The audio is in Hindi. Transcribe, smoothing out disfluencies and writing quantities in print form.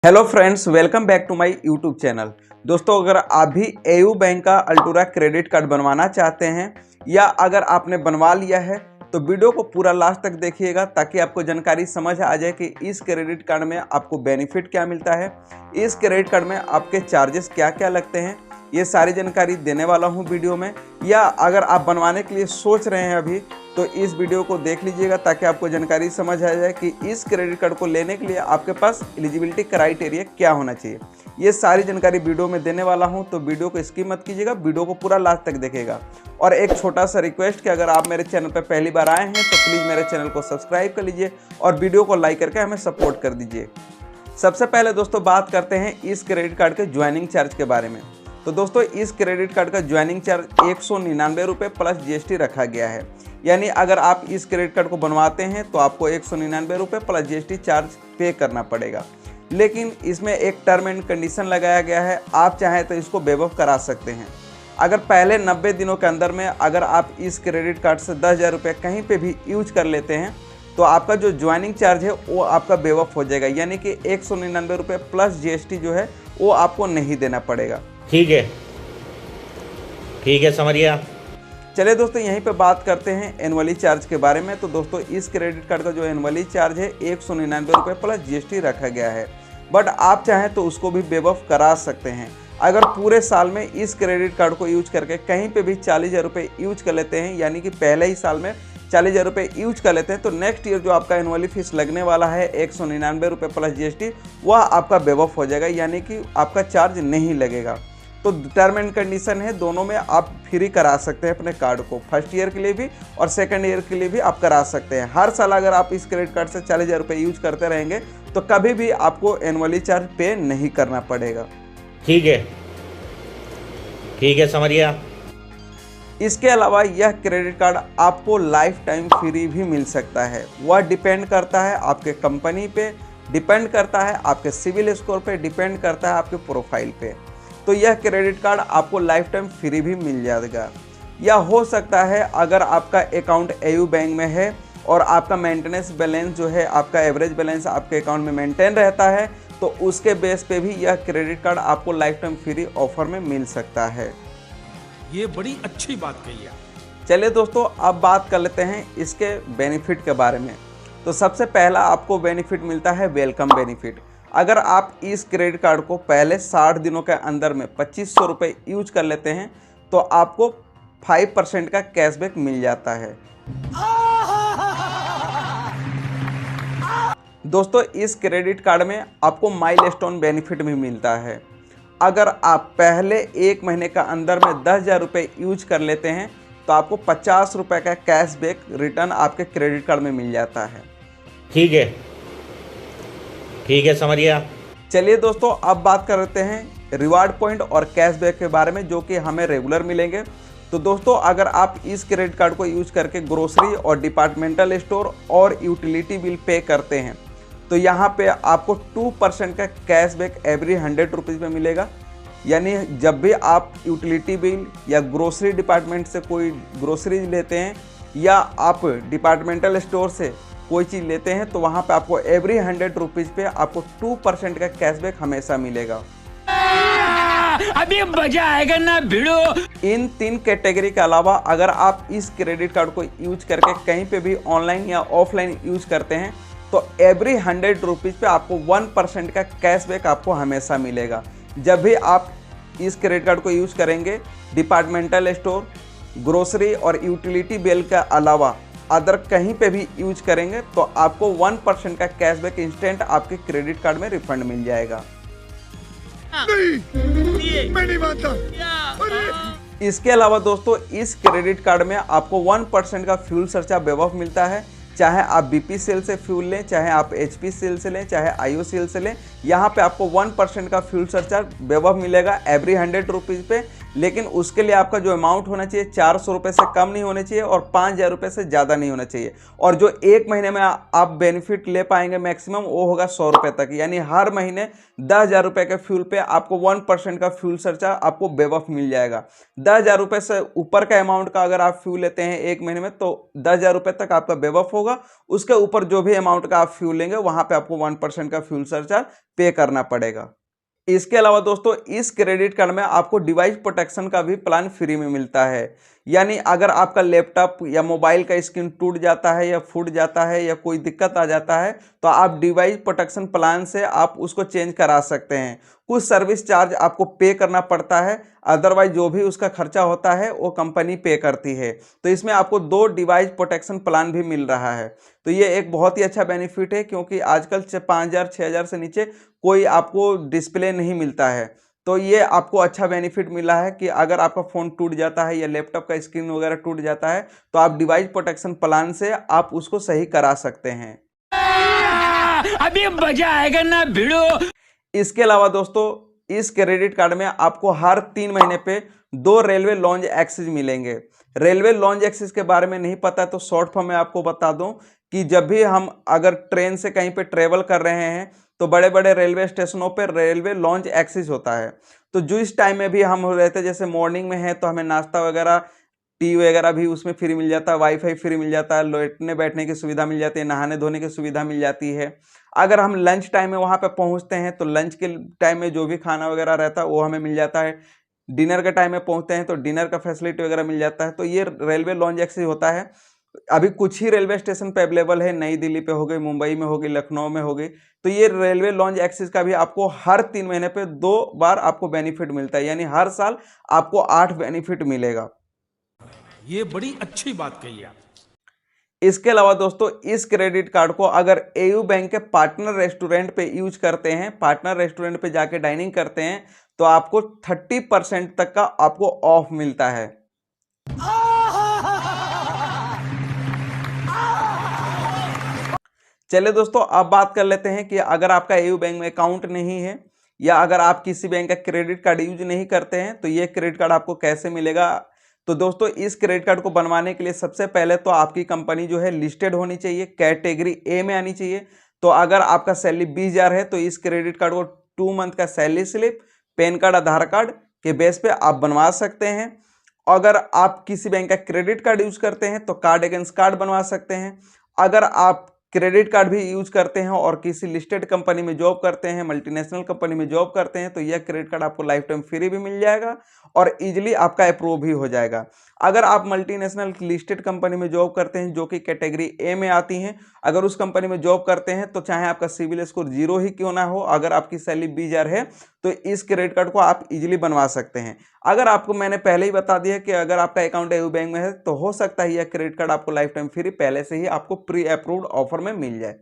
Hello friends, welcome back to my YouTube channel. दोस्तों, अगर आप भी एयू बैंक का अल्टुरा क्रेडिट कार्ड बनवाना चाहते हैं या अगर आपने बनवा लिया है तो वीडियो को पूरा लास्ट तक देखिएगा ताकि आपको जानकारी समझ आ जाए कि इस क्रेडिट कार्ड में आपको बेनिफिट क्या मिलता है, इस क्रेडिट कार्ड में आपके चार्जेस क्या क्या लगते हैं, ये सारी जानकारी देने वाला हूँ वीडियो में। या अगर आप बनवाने के लिए सोच रहे हैं अभी तो इस वीडियो को देख लीजिएगा ताकि आपको जानकारी समझ आ जाए कि इस क्रेडिट कार्ड को लेने के लिए आपके पास एलिजिबिलिटी क्राइटेरिया क्या होना चाहिए। ये सारी जानकारी वीडियो में देने वाला हूं, तो वीडियो को स्किप मत कीजिएगा, वीडियो को पूरा लास्ट तक देखिएगा। और एक छोटा सा रिक्वेस्ट कि अगर आप मेरे चैनल पर पहली बार आए हैं तो प्लीज़ मेरे चैनल को सब्सक्राइब कर लीजिए और वीडियो को लाइक करके हमें सपोर्ट कर दीजिए। सबसे पहले दोस्तों बात करते हैं इस क्रेडिट कार्ड के ज्वाइनिंग चार्ज के बारे में। तो दोस्तों, इस क्रेडिट कार्ड का ज्वाइनिंग चार्ज 199 रुपये प्लस GST रखा गया है। यानी अगर आप इस क्रेडिट कार्ड को बनवाते हैं तो आपको 199 रुपये प्लस GST चार्ज पे करना पड़ेगा। लेकिन इसमें एक टर्म एंड कंडीशन लगाया गया है, आप चाहें तो इसको वेव ऑफ करा सकते हैं। अगर पहले 90 दिनों के अंदर में अगर आप इस क्रेडिट कार्ड से 10,000 रुपये कहीं पे भी यूज कर लेते हैं तो आपका जो ज्वाइनिंग चार्ज है वो आपका वेव ऑफ हो जाएगा। यानी कि 199 रुपये प्लस GST जो है वो आपको नहीं देना पड़ेगा। ठीक है, समझ गया। चलिए दोस्तों, यहीं पे बात करते हैं एनुअली चार्ज के बारे में। तो दोस्तों, इस क्रेडिट कार्ड का जो एनुअली चार्ज है 199 रुपये प्लस GST रखा गया है, बट आप चाहें तो उसको भी वेव ऑफ करा सकते हैं। अगर पूरे साल में इस क्रेडिट कार्ड को यूज करके कहीं पे भी 40,000 रुपये यूज कर लेते हैं, यानी कि पहले ही साल में 40,000 रुपये यूज कर लेते हैं, तो नेक्स्ट ईयर जो आपका एनुअली फीस लगने वाला है 199 रुपये प्लस GST, वह आपका वेव ऑफ हो जाएगा, यानी कि आपका चार्ज नहीं लगेगा। तो टर्म एंड कंडीशन है, दोनों में आप फ्री करा सकते हैं अपने कार्ड को। फर्स्ट ईयर के लिए भी और सेकंड ईयर के लिए भी आप करा सकते हैं। हर साल अगर आप इस क्रेडिट कार्ड से 40,000 रुपये यूज करते रहेंगे तो कभी भी आपको एनुअली चार्ज पे नहीं करना पड़ेगा। ठीक है, समझ गया। इसके अलावा यह क्रेडिट कार्ड आपको लाइफ टाइम फ्री भी मिल सकता है। वह डिपेंड करता है आपके कंपनी पे, डिपेंड करता है आपके सिविल स्कोर पे, डिपेंड करता है आपके प्रोफाइल पे। तो यह क्रेडिट कार्ड आपको लाइफ टाइम फ्री भी मिल जाएगा। या हो सकता है अगर आपका अकाउंट एयू बैंक में है और आपका मेंटेनेंस बैलेंस जो है, आपका एवरेज बैलेंस आपके अकाउंट में मेंटेन रहता है, तो उसके बेस पे भी यह क्रेडिट कार्ड आपको लाइफ टाइम फ्री ऑफर में मिल सकता है। ये बड़ी अच्छी बात कही है। चलिए दोस्तों, अब बात कर लेते हैं इसके बेनिफिट के बारे में। तो सबसे पहला आपको बेनिफिट मिलता है वेलकम बेनिफिट। अगर आप इस क्रेडिट कार्ड को पहले 60 दिनों के अंदर में 2500 रुपये यूज कर लेते हैं तो आपको 5% का कैशबैक मिल जाता है। दोस्तों, इस क्रेडिट कार्ड में आपको माइलस्टोन बेनिफिट भी मिलता है। अगर आप पहले 1 महीने का अंदर में 10,000 रुपये यूज कर लेते हैं तो आपको 50 रुपये का कैशबैक रिटर्न आपके क्रेडिट कार्ड में मिल जाता है। ठीक है, समझ गया। चलिए दोस्तों, अब बात कर लेते हैं रिवार्ड पॉइंट और कैशबैक के बारे में, जो कि हमें रेगुलर मिलेंगे। तो दोस्तों, अगर आप इस क्रेडिट कार्ड को यूज करके ग्रोसरी और डिपार्टमेंटल स्टोर और यूटिलिटी बिल पे करते हैं तो यहाँ पे आपको 2% का कैशबैक एवरी 100 रुपीज़ में मिलेगा। यानी जब भी आप यूटिलिटी बिल या ग्रोसरी डिपार्टमेंट से कोई ग्रोसरीज लेते हैं या आप डिपार्टमेंटल स्टोर से कोई चीज़ लेते हैं तो वहाँ पे आपको एवरी 100 रुपीज़ पे आपको 2% का कैशबैक हमेशा मिलेगा। अभी मजा आएगा ना भिड़ो। इन 3 कैटेगरी के अलावा अगर आप इस क्रेडिट कार्ड को यूज करके कहीं पे भी ऑनलाइन या ऑफलाइन यूज करते हैं तो एवरी 100 रुपीज़ पे आपको 1% का कैशबैक आपको हमेशा मिलेगा। जब भी आप इस क्रेडिट कार्ड को यूज करेंगे डिपार्टमेंटल स्टोर, ग्रोसरी और यूटिलिटी बिल के अलावा अदर कहीं पे भी यूज करेंगे तो आपको 1% का कैशबैक इंस्टेंट आपके क्रेडिट कार्ड में रिफंड मिल जाएगा। मैं नहीं मानता। इसके अलावा दोस्तों, इस क्रेडिट कार्ड में आपको 1% का फ्यूल सरचार्ज वेव ऑफ मिलता है। चाहे आप BP सेल से फ्यूल लें, चाहे आप HP सेल से लें, चाहे IO सेल से लें, यहाँ पे आपको 1% का फ्यूल सरचार्ज वेव ऑफ मिलेगा एवरी 100 रुपीज़ पे। लेकिन उसके लिए आपका जो अमाउंट होना चाहिए 400 रुपये से कम नहीं होना चाहिए और 5000 रुपये से ज़्यादा नहीं होना चाहिए। और जो एक महीने में आप बेनिफिट ले पाएंगे मैक्सिमम वो होगा 100 रुपये तक, यानी हर महीने 10,000 रुपये के फ्यूल पे आपको 1% का फ्यूल सरचार्ज आपको बेवफ मिल जाएगा। 10,000 रुपये से ऊपर का अमाउंट का अगर आप फ्यूल लेते हैं एक महीने में तो 10,000 रुपये तक आपका बेवफ होगा। उसके ऊपर जो भी अमाउंट का आप फ्यूल लेंगे वहां पे आपको 1% का फ्यूल सरचार्ज पे करना पड़ेगा। इसके अलावा दोस्तों इस क्रेडिट कार्ड में आपको डिवाइस प्रोटेक्शन का भी प्लान फ्री में मिलता है, यानी अगर आपका लैपटॉप या मोबाइल का स्क्रीन टूट जाता है या फूट जाता है या कोई दिक्कत आ जाता है तो आप डिवाइस प्रोटेक्शन प्लान से आप उसको चेंज करा सकते हैं। कुछ सर्विस चार्ज आपको पे करना पड़ता है, अदरवाइज जो भी उसका खर्चा होता है वो कंपनी पे करती है। तो इसमें आपको 2 डिवाइस प्रोटेक्शन प्लान भी मिल रहा है। तो ये एक बहुत ही अच्छा बेनिफिट है, क्योंकि आजकल 5,000 6,000 से नीचे कोई आपको डिस्प्ले नहीं मिलता है। तो ये आपको अच्छा बेनिफिट मिला है कि अगर आपका फ़ोन टूट जाता है या लैपटॉप का स्क्रीन वगैरह टूट जाता है तो आप डिवाइस प्रोटेक्शन प्लान से आप उसको सही करा सकते हैं। अभी मजा आएगा ना भिड़ो। इसके अलावा दोस्तों इस क्रेडिट कार्ड में आपको हर 3 महीने पे 2 रेलवे लॉन्ज एक्सेस मिलेंगे। रेलवे लॉन्ज एक्सेस के बारे में नहीं पता तो शॉर्ट फॉर्म में आपको बता दूं कि जब भी हम अगर ट्रेन से कहीं पे ट्रेवल कर रहे हैं तो बड़े बड़े रेलवे स्टेशनों पर रेलवे लॉन्ज एक्सेस होता है। तो जो इस टाइम में भी हम रहते हैं, जैसे मॉर्निंग में है तो हमें नाश्ता वगैरह टी वगैरह भी उसमें फ्री मिल जाता है, वाईफाई फ्री मिल जाता है, लेटने बैठने की सुविधा मिल जाती है, नहाने धोने की सुविधा मिल जाती है। अगर हम लंच टाइम में वहाँ पे पहुँचते हैं तो लंच के टाइम में जो भी खाना वगैरह रहता है वो हमें मिल जाता है। डिनर के टाइम में पहुँचते हैं तो डिनर का फैसिलिटी वगैरह मिल जाता है। तो ये रेलवे लॉन्ज एक्सेस होता है। अभी कुछ ही रेलवे स्टेशन पे अवेलेबल है, नई दिल्ली पे हो गई, मुंबई में हो गई, लखनऊ में हो गई। तो ये रेलवे लॉन्ज एक्सेस का भी आपको हर 3 महीने पे 2 बार आपको बेनिफिट मिलता है, यानी हर साल आपको 8 बेनिफिट मिलेगा। ये बड़ी अच्छी बात कही आप। इसके अलावा दोस्तों इस क्रेडिट कार्ड को अगर एयू बैंक के पार्टनर रेस्टोरेंट पे यूज करते हैं, पार्टनर रेस्टोरेंट पे जाके डाइनिंग करते हैं तो आपको 30% तक का आपको ऑफ मिलता है। चलिए दोस्तों अब बात कर लेते हैं कि अगर आपका एयू बैंक में अकाउंट नहीं है या अगर आप किसी बैंक का क्रेडिट कार्ड यूज नहीं करते हैं तो ये क्रेडिट कार्ड आपको कैसे मिलेगा। तो दोस्तों इस क्रेडिट कार्ड को बनवाने के लिए सबसे पहले तो आपकी कंपनी जो है लिस्टेड होनी चाहिए, कैटेगरी ए में आनी चाहिए। तो अगर आपका सैलरी 20,000 है तो इस क्रेडिट कार्ड को 2 मंथ का सैलरी स्लिप, पैन कार्ड, आधार कार्ड के बेस पे आप बनवा सकते हैं। अगर आप किसी बैंक का क्रेडिट कार्ड यूज करते हैं तो कार्ड अगेंस्ट कार्ड बनवा सकते हैं। अगर आप क्रेडिट कार्ड भी यूज करते हैं और किसी लिस्टेड कंपनी में जॉब करते हैं, मल्टीनेशनल कंपनी में जॉब करते हैं तो यह क्रेडिट कार्ड आपको लाइफ टाइम फ्री भी मिल जाएगा और इजीली आपका अप्रूव भी हो जाएगा। अगर आप मल्टीनेशनल लिस्टेड कंपनी में जॉब करते हैं जो कि कैटेगरी ए में आती हैं, अगर उस कंपनी में जॉब करते हैं तो चाहे आपका सिविल स्कोर 0 ही क्यों ना हो, अगर आपकी सैलरी 20,000 है तो इस क्रेडिट कार्ड को आप इजीली बनवा सकते हैं। अगर आपको मैंने पहले ही बता दिया कि अगर आपका अकाउंट एयू बैंक में है तो हो सकता है यह क्रेडिट कार्ड आपको लाइफ टाइम फ्री पहले से ही आपको प्री अप्रूव्ड ऑफर में मिल जाए।